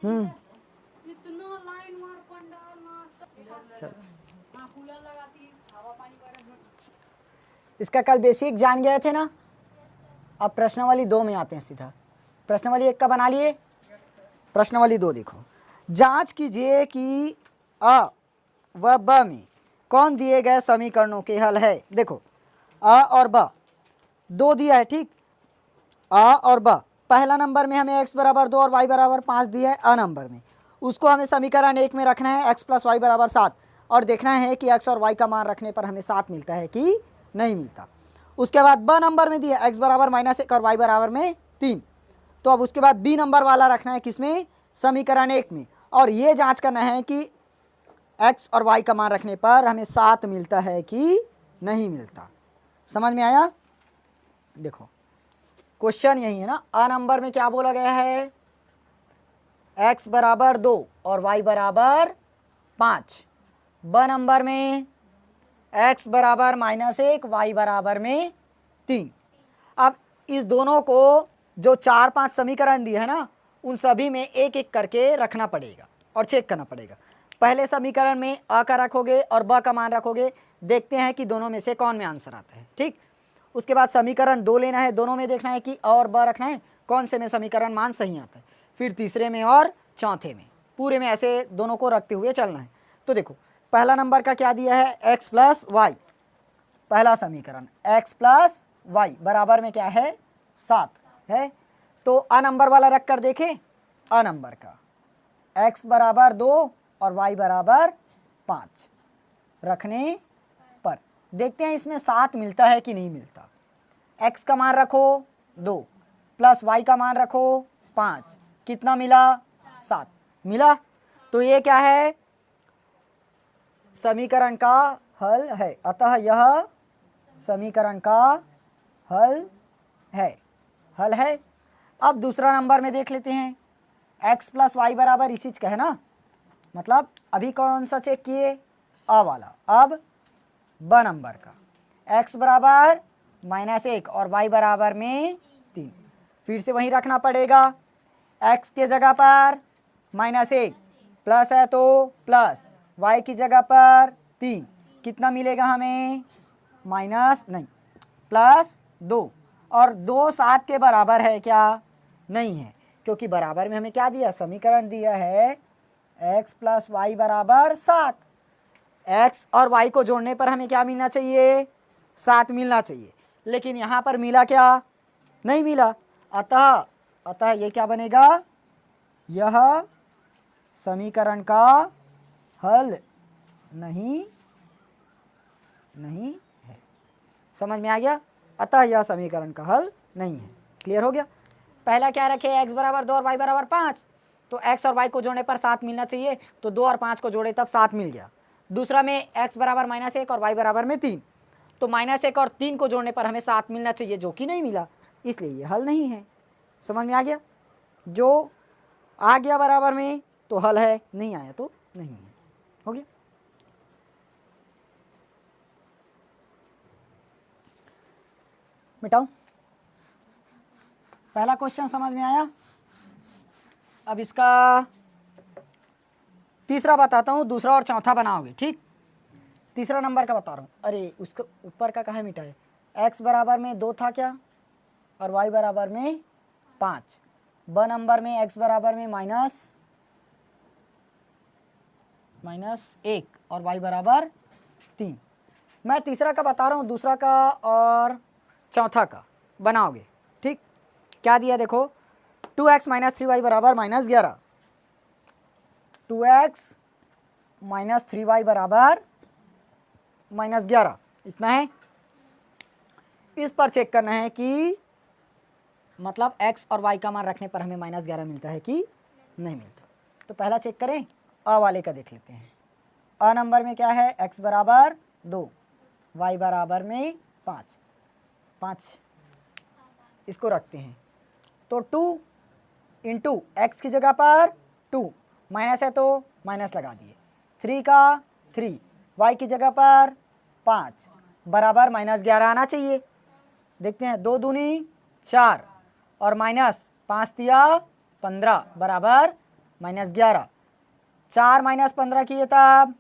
इतना लाइन मार पंडाल नाश्ता चलो हाँ कूलर लगाती हवा पानी कर इसका कल बेसिक जान गए थे ना। अब प्रश्नावली 2 में आते हैं सीधा। प्रश्नावली 1 का बना लिए, प्रश्नावली 2 देखो। जांच कीजिए कि अ व ब में कौन दिए गए समीकरणों के हल है। देखो अ और ब दो दिया है, ठीक। अ और ब, पहला नंबर में हमें x बराबर 2 और y बराबर 5 दिया है। अ नंबर में उसको हमें समीकरण 1 में रखना है, x प्लस वाई बराबर 7, और देखना है कि x और y का मान रखने पर हमें 7 मिलता है कि नहीं मिलता। उसके बाद ब नंबर में दिया x बराबर -1 और y बराबर में 3। तो अब उसके बाद बी नंबर वाला रखना है किसमें, समीकरण 1 में, और ये जांच करना है कि x और y का मान रखने पर हमें 7 मिलता है कि नहीं मिलता। समझ में आया। देखो क्वेश्चन यही है ना। अ नंबर में क्या बोला गया है, x बराबर 2 और y बराबर 5। ब नंबर में x बराबर -1 y बराबर में 3। अब इस दोनों को जो 4-5 समीकरण दिए है ना, उन सभी में एक एक करके रखना पड़ेगा और चेक करना पड़ेगा। पहले समीकरण में अ का रखोगे और ब का मान रखोगे, देखते हैं कि दोनों में से कौन में आंसर आता है, ठीक। उसके बाद समीकरण 2 लेना है, दोनों में देखना है कि अ और ब रखना है, कौन से में समीकरण मान सही आता है। फिर तीसरे में और चौथे में, पूरे में ऐसे दोनों को रखते हुए चलना है। तो देखो पहला नंबर का क्या दिया है, x प्लस वाई, पहला समीकरण x प्लस वाई बराबर में क्या है 7 है। तो अ नंबर वाला रख कर देखें, अ नंबर का x बराबर 2 और y बराबर 5 रखने पर देखते हैं इसमें 7 मिलता है कि नहीं मिलता। x का मान रखो 2 प्लस y का मान रखो 5, कितना मिला 7 मिला। तो ये क्या है, समीकरण का हल है। अतः यह समीकरण का हल है, हल है। अब दूसरा नंबर में देख लेते हैं, x प्लस वाई बराबर इसी चीज का है ना, मतलब अभी कौन सा चेक किए, अ वाला। अब ब नंबर का x बराबर -1 और y बराबर में 3, फिर से वहीं रखना पड़ेगा। x के जगह पर -1 प्लस है तो प्लस, y की जगह पर 3, कितना मिलेगा हमें +2, और 2 7 के बराबर है क्या, नहीं है, क्योंकि बराबर में हमें क्या दिया, समीकरण दिया है x प्लस वाई बराबर 7। x और y को जोड़ने पर हमें क्या मिलना चाहिए, 7 मिलना चाहिए, लेकिन यहाँ पर मिला क्या, नहीं मिला। अतः ये क्या बनेगा, यह समीकरण का हल नहीं है। समझ में आ गया। अतः यह समीकरण का हल नहीं है। क्लियर हो गया। पहला क्या रखे, x बराबर 2 और y बराबर 5, तो x और y को जोड़ने पर 7 मिलना चाहिए, तो 2 और 5 को जोड़े तब 7 मिल गया। दूसरा में x बराबर -1 और y बराबर में 3, तो -1 और 3 को जोड़ने पर हमें 7 मिलना चाहिए, जो कि नहीं मिला, इसलिए ये हल नहीं है। समझ में आ गया। जो आ गया बराबर में तो हल है, नहीं आया तो नहीं है। हो गया। मिटाओ। पहला क्वेश्चन समझ में आया। अब इसका तीसरा बताता हूँ, दूसरा और चौथा बनाओगे, ठीक। तीसरा नंबर का बता रहा हूँ। अरे उसका ऊपर का कहाँ मिटा है, x बराबर में 2 था क्या, और y बराबर में 5। ब नंबर में x बराबर में -1 और y बराबर 3। मैं तीसरा का बता रहा हूँ, दूसरा का और चौथा का बनाओगे, ठीक। क्या दिया देखो, 2x - 3y बराबर -11, 2x - 3y बराबर -11, इतना है। इस पर चेक करना है कि मतलब x और y का मान रखने पर हमें -11 मिलता है कि नहीं मिलता। तो पहला चेक करें, अ वाले का देख लेते हैं। अ नंबर में क्या है, x बराबर 2, y बराबर में 5, इसको रखते हैं। तो 2 इंटू एक्स की जगह पर 2, माइनस है तो माइनस लगा दिए, 3 का 3, y की जगह पर 5 बराबर -11 आना चाहिए। देखते हैं, 2 दूनी 4 और -5 दिया 15 बराबर -11, 4 - 15 किए तब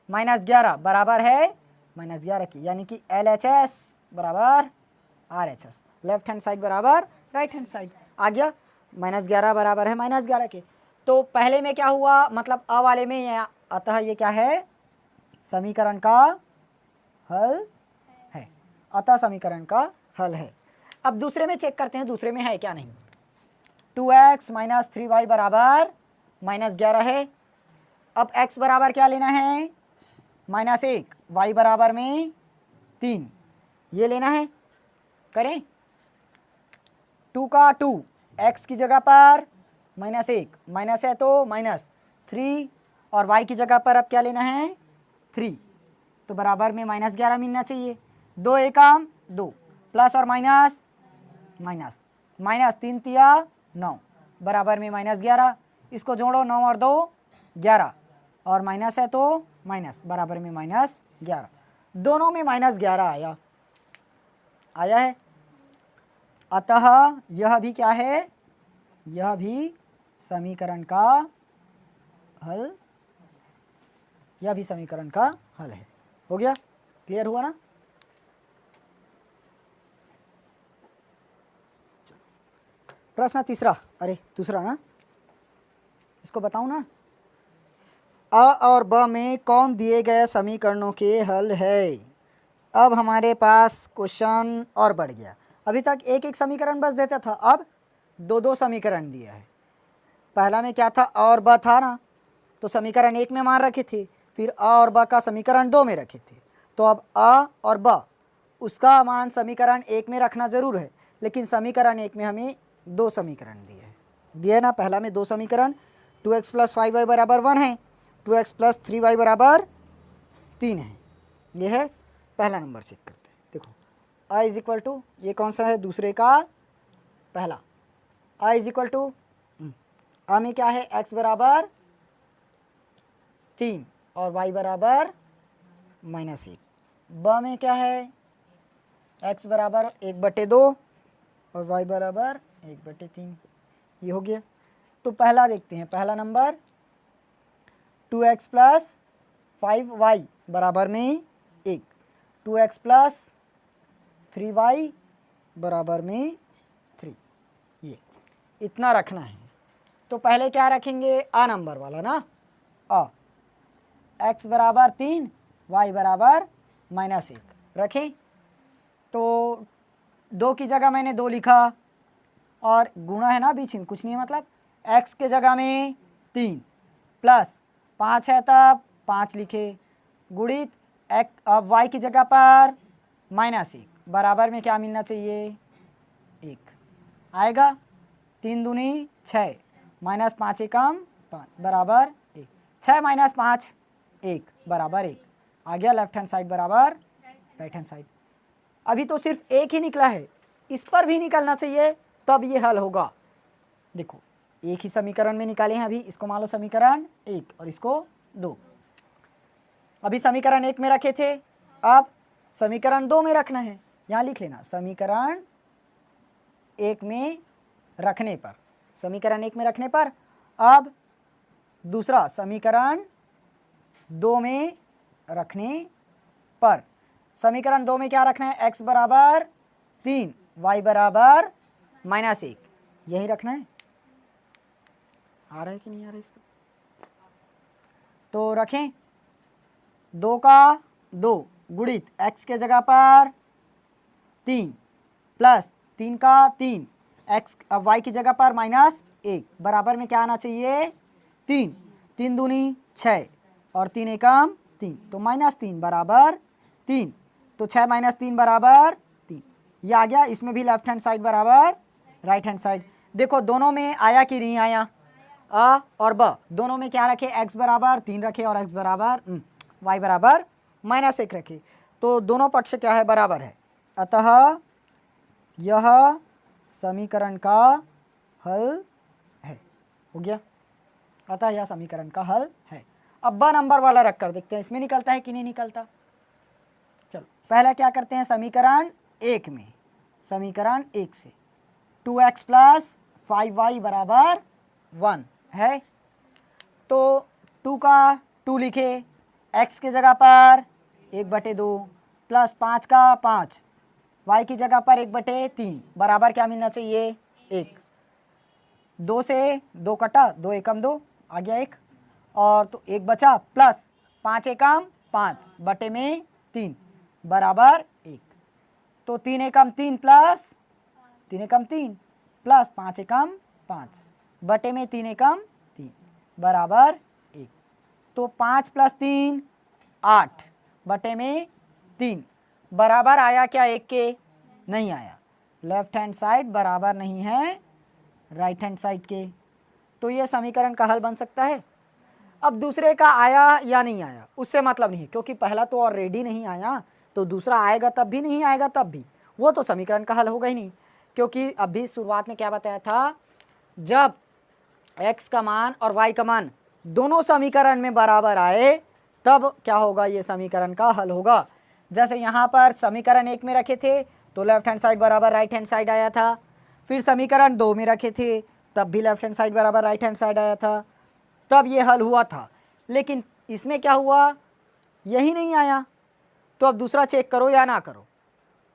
-11 बराबर है -11 की, यानी कि LHS बराबर RHS, लेफ्ट हैंड साइड बराबर राइट हैंड साइड आ गया। -11 बराबर है -11 के। तो पहले में क्या हुआ, मतलब अ वाले में ये, अतः ये क्या है, समीकरण का हल है, अतः समीकरण का हल है। अब दूसरे में चेक करते हैं, दूसरे में है क्या नहीं। 2x - 3y बराबर -11 है। अब x बराबर क्या लेना है, -1, y बराबर में 3, ये लेना है। करें 2 का 2, x की जगह पर -1, माइनस है तो -3, और y की जगह पर अब क्या लेना है 3, तो बराबर में -11 मिलना चाहिए। 2 एकम 2, प्लस और माइनस माइनस, -3 तिया 9 बराबर में -11, इसको जोड़ो 9 और 2 11, और माइनस है तो माइनस बराबर में -11, दोनों में -11 आया है। अतः यह भी क्या है, यह भी समीकरण का हल, यह भी समीकरण का हल है। हो गया, क्लियर हुआ ना। प्रश्न तीसरा, अरे दूसरा ना, इसको बताऊं ना। अ और ब में कौन दिए गए समीकरणों के हल है। अब हमारे पास क्वेश्चन और बढ़ गया। अभी तक एक एक समीकरण बस देता था, अब दो दो समीकरण दिया है। पहला में क्या था, अ और ब था ना, तो समीकरण 1 में मान रखे थे, फिर अ और ब का समीकरण 2 में रखे थे। तो अब अ और ब उसका मान समीकरण 1 में रखना ज़रूर है, लेकिन समीकरण 1 में हमें 2 समीकरण दिए है ना। पहला में 2 समीकरण, 2x + 5y बराबर 1 है, 2x + 3y बराबर 3 है। ये है पहला नंबर। चेक करते हैं, देखो a इज इक्वल टू, ये कौन सा है, दूसरे का पहला। a is equal to, a में क्या है, x बराबर 3 और y बराबर -1। ब में क्या है, x बराबर 1/2 और y बराबर 1/3। ये हो गया। तो पहला देखते हैं, पहला नंबर 2x + 5y बराबर में 1, 2x + 3y बराबर में 3, ये इतना रखना है। तो पहले क्या रखेंगे, आ नंबर वाला ना, आ, x बराबर 3, y बराबर -1 रखें। तो 2 की जगह मैंने 2 लिखा, और गुणा है ना बीच में, कुछ नहीं है, मतलब x के जगह में 3 प्लस 5 है तब 5 लिखे, गुणित अब y की जगह पर -1 बराबर में क्या मिलना चाहिए, 1 आएगा। 3 दूनी 6, -5 एकम 5 बराबर 1, 6 - 5 1 बराबर 1 आ गया। लेफ्ट हैंड साइड बराबर राइट हैंड साइड। अभी तो सिर्फ एक ही निकला है, इस पर भी निकलना चाहिए, तब ये हल होगा। देखो एक ही समीकरण में निकाले हैं अभी, इसको मान लो समीकरण 1 और इसको 2। अभी समीकरण 1 में रखे थे, अब समीकरण 2 में रखना है। यहाँ लिख लेना, समीकरण 1 में रखने पर, समीकरण 1 में रखने पर अब दूसरा समीकरण 2 में रखने पर, समीकरण 2 में क्या रखना है, x बराबर 3, y बराबर -1, यही रखना है। आ रहा है कि नहीं आ रहा है इस पर, तो रखें 2 का 2 गुणित x के जगह पर 3 प्लस 3 का 3, x अब y की जगह पर -1 बराबर में क्या आना चाहिए, 3, 3 दूनी 6 और 3 एकम 3, तो -3 बराबर 3, तो 6 - 3 बराबर 3, ये आ गया। इसमें भी लेफ्ट हैंड साइड बराबर राइट हैंड साइड। देखो दोनों में आया कि नहीं आया, अ और ब दोनों में क्या रखे, x बराबर 3 रखे और x बराबर y बराबर -1 रखे, तो दोनों पक्ष क्या है, बराबर है। अतः यह समीकरण का हल है। हो गया, अतः यह समीकरण का हल है। अब ब नंबर वाला रख कर देखते हैं इसमें निकलता है कि नहीं निकलता। चलो पहला क्या करते हैं, समीकरण 1 में, समीकरण 1 से 2x + 5y बराबर 1 है, तो 2 का 2 लिखे, x की जगह पर 1/2 प्लस 5 का 5, y की जगह पर 1/3 बराबर क्या मिलना चाहिए 1। 2 से 2 कटा, 2 एकम 2 आ गया 1, और तो 1 बचा प्लस 5 एकम 5 बटे में 3 बराबर 1। तो 3 एकम 3 प्लस 3 एकम 3 प्लस 5 एकम 5 बटे में 3 एकम 3 बराबर 1। तो 5 प्लस 3 8 बटे में 3 बराबर आया क्या 1 के? नहीं आया। लेफ्ट हैंड साइड बराबर नहीं है राइट हैंड साइड के। तो ये समीकरण का हल बन सकता है। अब दूसरे का आया या नहीं आया उससे मतलब नहीं, क्योंकि पहला तो ऑलरेडी नहीं आया, तो दूसरा आएगा तब भी, नहीं आएगा तब भी, वो तो समीकरण का हल होगा ही नहीं। क्योंकि अभी शुरुआत में क्या बताया था, जब x का मान और y का मान दोनों समीकरण में बराबर आए तब क्या होगा, ये समीकरण का हल होगा। जैसे यहाँ पर समीकरण 1 में रखे थे तो लेफ्ट हैंड साइड बराबर राइट हैंड साइड आया था, फिर समीकरण 2 में रखे थे तब भी लेफ्ट हैंड साइड बराबर राइट हैंड साइड आया था, तब ये हल हुआ था। लेकिन इसमें क्या हुआ, यही नहीं आया। तो अब दूसरा चेक करो या ना करो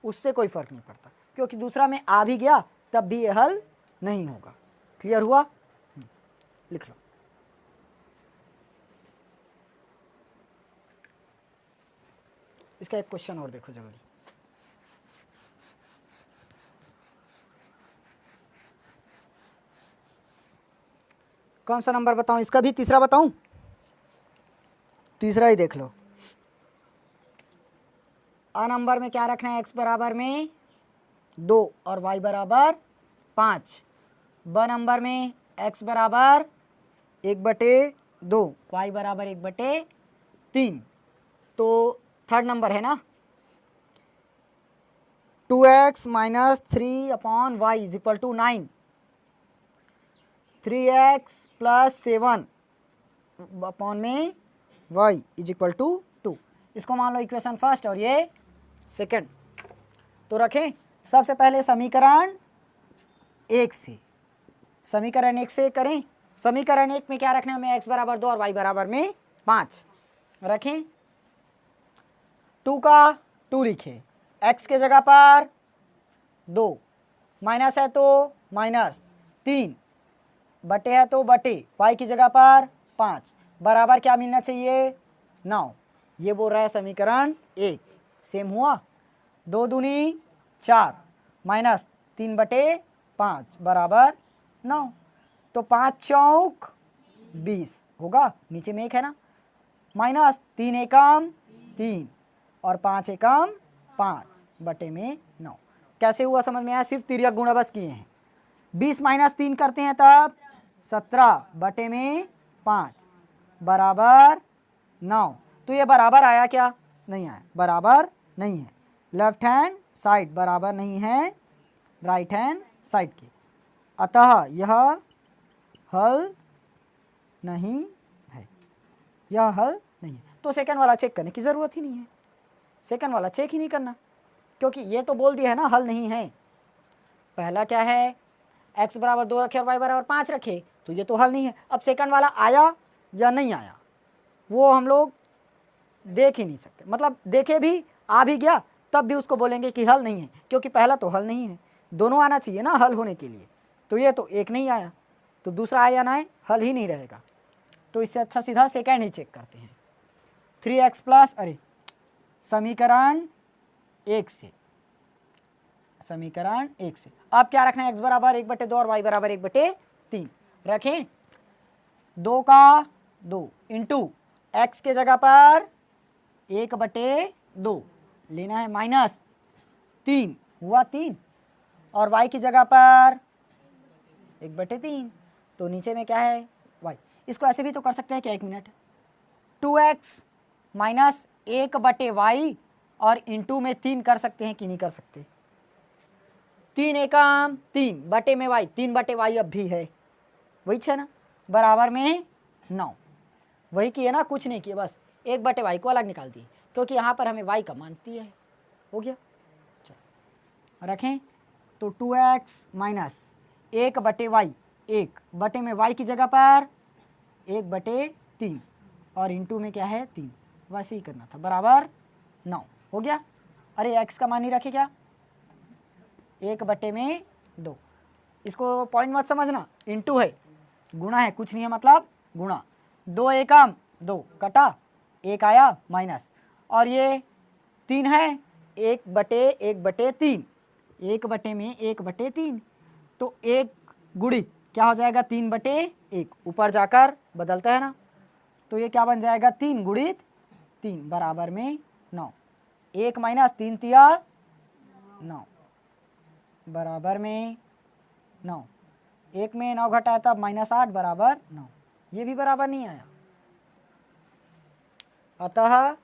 उससे कोई फ़र्क नहीं पड़ता, क्योंकि दूसरा में आ भी गया तब भी ये हल नहीं होगा। क्लियर हुआ? लिख लो। इसका एक क्वेश्चन और देखो जल्दी। कौन सा नंबर बताऊं? इसका भी तीसरा बताऊं? तीसरा ही देख लो। आ नंबर में क्या रखना है, x बराबर में 2 और y बराबर 5। ब नंबर में x बराबर 1/2, y बराबर 1/3। तो थर्ड नंबर है ना, 2x minus 3/y is equal to 9, 3x plus 7 upon में y इज इक्वल टू 2। इसको मान लो इक्वेशन फर्स्ट और ये सेकंड। तो रखें सबसे पहले समीकरण 1 से, समीकरण 1 से करें। समीकरण 1 में क्या रखना है हमें, x बराबर 2 और y बराबर में 5 रखें। 2 का 2 लिखे, x के जगह पर 2, माइनस है तो माइनस 3, बटे है तो बटे, y की जगह पर 5 बराबर क्या मिलना चाहिए 9। ये बोल रहा है समीकरण 1। सेम हुआ, 2 दूनी 4 माइनस 3/5 बराबर 9। तो 5 चौक 20 होगा, नीचे में 1 है ना, माइनस 3 एकम 3 और 5 एकम 5 बटे में 9। कैसे हुआ समझ में आया? सिर्फ तिर्यक गुणा बस किए हैं। 20 माइनस 3 करते हैं तब 17 बटे में 5 बराबर 9। तो ये बराबर आया क्या? नहीं आया, बराबर नहीं है। लेफ्ट हैंड साइड बराबर नहीं है राइट हैंड साइड के, अतः यह हल नहीं है, यह हल नहीं है। तो सेकंड वाला चेक करने की ज़रूरत ही नहीं है, सेकंड वाला चेक ही नहीं करना, क्योंकि ये तो बोल दिया है ना हल नहीं है। पहला क्या है, x बराबर 2 रखे और y बराबर 5 रखे, तो ये तो हल नहीं है। अब सेकंड वाला आया या नहीं आया वो हम लोग देख ही नहीं सकते, मतलब देखे भी आ भी गया तब भी उसको बोलेंगे कि हल नहीं है, क्योंकि पहला तो हल नहीं है। दोनों आना चाहिए ना हल होने के लिए, तो ये तो एक नहीं आया, तो दूसरा आया ना आए हल ही नहीं रहेगा। तो इससे अच्छा सीधा सेकंड ही चेक करते हैं। 3x प्लस, अरे समीकरण 1 से, समीकरण 1 से अब क्या रखना है, x बराबर 1/2 और y बराबर 1/3 रखें। 2 का 2 इंटू x के जगह पर 1/2 लेना है, माइनस 3 हुआ 3 और y की जगह पर 1/3, तो नीचे में क्या है y। इसको ऐसे भी तो कर सकते हैं क्या, 1 मिनट, 2x माइनस 1/y और इंटू में 3 कर सकते हैं कि नहीं कर सकते। 3 एकम 3 बटे में y, 3/y अब भी है, वही है ना, बराबर में 9। वही किए ना, कुछ नहीं किए, बस 1/y को अलग निकाल दिए, क्योंकि यहाँ पर हमें y का मान दिया है, हो गया। चलो रखें, तो 2x माइनस 1/y, 1 बटे में y की जगह पर एक बटे तीन और इंटू में क्या है 3, वैसे ही करना था, बराबर 9 हो गया। अरे x का मान ही रखे क्या, 1 बटे में 2, इसको पॉइंट मत समझना, इंटू है, गुणा है, कुछ नहीं है मतलब गुणा, 2 एकम 2 कटा, 1 आया माइनस, और ये 3 है, 1 बटे 3, 1 बटे में 1 बटे 3, तो 1 गुणित क्या हो जाएगा 3 बटे 1, ऊपर जाकर बदलता है ना, तो ये क्या बन जाएगा 3 गुणित 3 बराबर में 9, 1 माइनस 3 तिया 9 बराबर में 9, 1 में 9 घटाया तब -8 बराबर 9, ये भी बराबर नहीं आया। अतः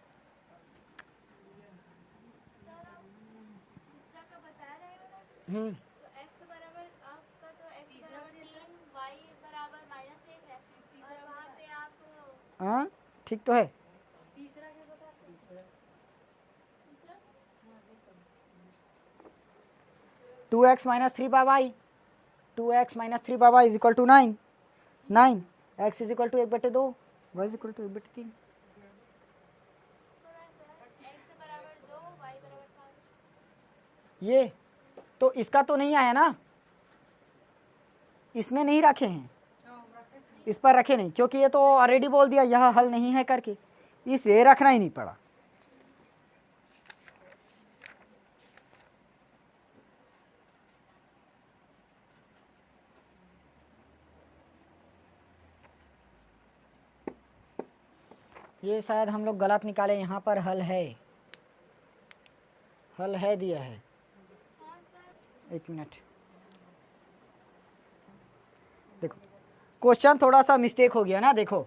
हाँ ठीक तो है। 2x minus 3 by Y, 2x minus 3 by Y is equal to 9, 9 x is equal to 1 बटे 2, y इज इक्वल टू 1 बटे 3। ये तो इसका तो नहीं आया ना, इसमें नहीं रखे हैं, इस पर रखे नहीं, क्योंकि ये तो ऑलरेडी बोल दिया यह हल नहीं है करके, इसे रखना ही नहीं पड़ा। ये शायद हम लोग गलत निकाले, यहाँ पर हल है, हल है दिया है, एक मिनट देखो, क्वेश्चन थोड़ा सा मिस्टेक हो गया ना। देखो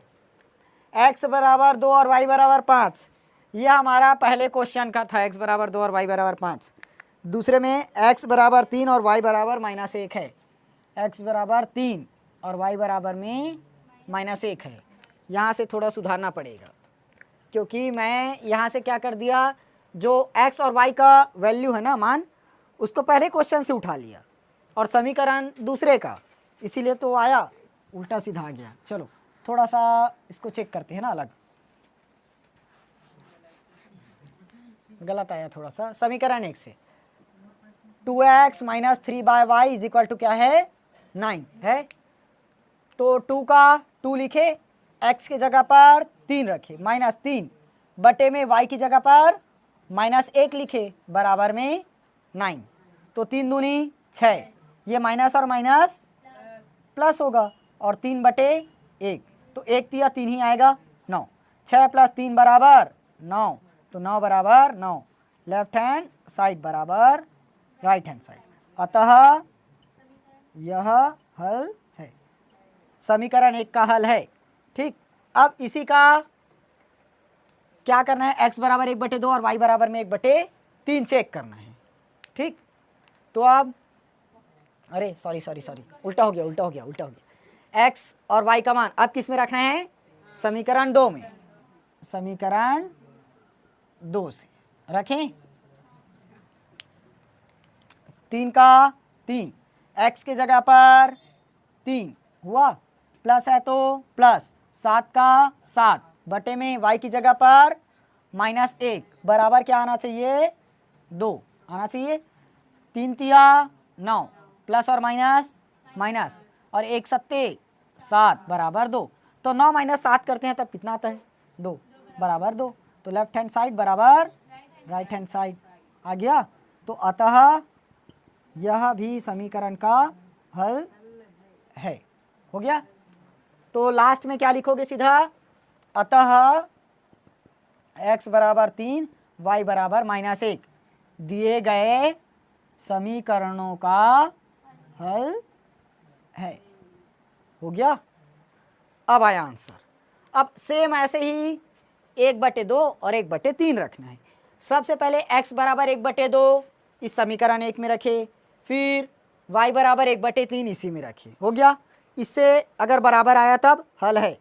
x बराबर 2 और y बराबर 5, यह हमारा पहले क्वेश्चन का था, x बराबर 2 और y बराबर 5। दूसरे में x बराबर 3 और y बराबर -1 है, x बराबर 3 और y बराबर में -1 है। यहाँ से थोड़ा सुधारना पड़ेगा, क्योंकि मैं यहाँ से क्या कर दिया, जो x और y का वैल्यू है ना मान, उसको पहले क्वेश्चन से उठा लिया और समीकरण दूसरे का, इसीलिए तो आया उल्टा सीधा आ गया। चलो थोड़ा सा इसको चेक करते हैं ना, अलग गलत आया थोड़ा सा। समीकरण 1 से 2x minus 3 by Y is equal to क्या है 9 है, तो 2 का 2 लिखे, x की जगह पर 3 रखे, -3 बटे में y की जगह पर -1 लिखे, बराबर में 9, तो 3 दूनी 6, ये माइनस और माइनस प्लस होगा, और 3 बटे 1, तो 1 तिया 3 ही आएगा 9, 6 प्लस 3 बराबर 9, तो 9 बराबर 9, लेफ्ट हैंड साइड बराबर राइट हैंड साइड, अतः यह हल है, समीकरण 1 का हल है। ठीक, अब इसी का क्या करना है, x बराबर 1 बटे 2 और y बराबर में 1 बटे 3 चेक करना है। ठीक, तो अब अरे सॉरी उल्टा हो गया, x और y का मान अब किस में रखना है, समीकरण 2 में, समीकरण 2 से रखें, 3 का 3, x की जगह पर 3 हुआ, प्लस है तो प्लस, 7 का 7 बटे में y की जगह पर -1 बराबर क्या आना चाहिए 2 आना चाहिए, 3 तिया 9 प्लस और माइनस और 1 सत्ते 7 बराबर 2, तो 9 - 7 करते हैं तब कितना आता है 2 बराबर 2, तो लेफ्ट हैंड साइड बराबर राइट हैंड साइड आ गया। तो अतः यह भी समीकरण का हल है, हो गया। तो लास्ट में क्या लिखोगे सीधा, अतः x बराबर 3 y बराबर -1 दिए गए समीकरणों का हल है, हो गया। अब आया आंसर। अब सेम ऐसे ही 1 बटे 2 और 1 बटे 3 रखना है। सबसे पहले x बराबर 1 बटे 2 इस समीकरण 1 में रखे, फिर y बराबर 1 बटे 3 इसी में रखे, हो गया। इससे अगर बराबर आया तब हल है।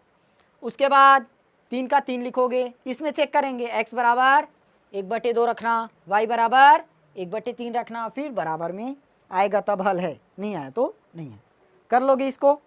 उसके बाद 3 का 3 लिखोगे, इसमें चेक करेंगे x बराबर 1 बटे 2 रखना, y बराबर 1 बटे 3 रखना, फिर बराबर में आएगा तब हल है, नहीं आया तो नहीं है। कर लोगे इसको।